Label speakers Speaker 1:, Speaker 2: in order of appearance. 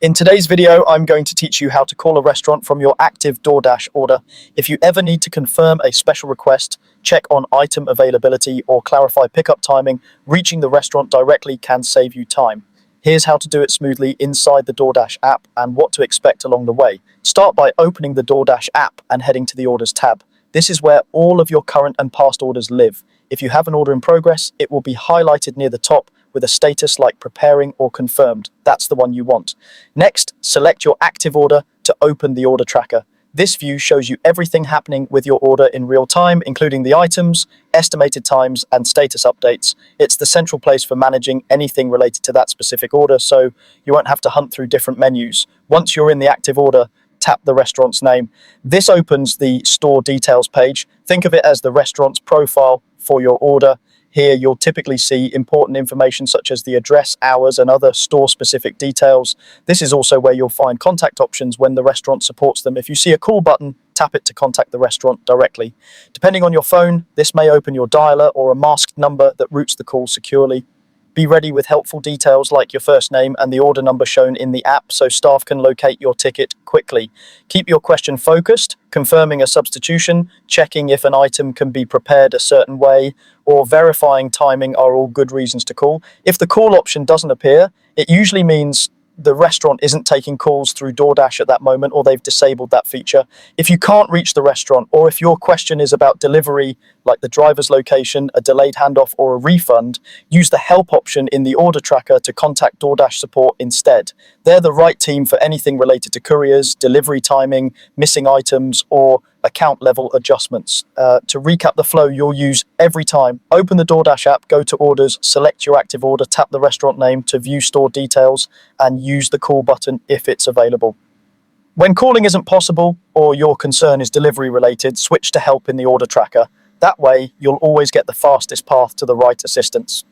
Speaker 1: In today's video, I'm going to teach you how to call a restaurant from your active Doordash order. If you ever need to confirm a special request, check on item availability, or clarify pickup timing, reaching the restaurant directly can save you time. Here's how to do it smoothly inside the Doordash app and what to expect along the way. Start by opening the Doordash app and heading to the Orders tab. This is where all of your current and past orders live. If you have an order in progress, it will be highlighted near the top with a status like preparing or confirmed. That's the one you want. Next, select your active order to open the order tracker. This view shows you everything happening with your order in real time, including the items, estimated times, and status updates. It's the central place for managing anything related to that specific order, so you won't have to hunt through different menus. Once you're in the active order, tap the restaurant's name. This opens the store details page. Think of it as the restaurant's profile for your order. Here you'll typically see important information such as the address, hours, and other store-specific details. This is also where you'll find contact options when the restaurant supports them. If you see a call button, tap it to contact the restaurant directly. Depending on your phone, this may open your dialer or a masked number that routes the call securely. Be ready with helpful details like your first name and the order number shown in the app so staff can locate your ticket quickly. Keep your question focused, confirming a substitution, checking if an item can be prepared a certain way, or verifying timing are all good reasons to call. If the call option doesn't appear, it usually means the restaurant isn't taking calls through Doordash at that moment, or they've disabled that feature. If you can't reach the restaurant, or if your question is about delivery, like the driver's location, a delayed handoff, or a refund, use the help option in the order tracker to contact Doordash support instead. They're the right team for anything related to couriers, delivery timing, missing items, or account level adjustments. To recap the flow you'll use every time: open the Doordash app, go to orders, select your active order, tap the restaurant name to view store details, and use the call button if it's available. When calling isn't possible or your concern is delivery related, switch to help in the order tracker. That way, you'll always get the fastest path to the right assistance.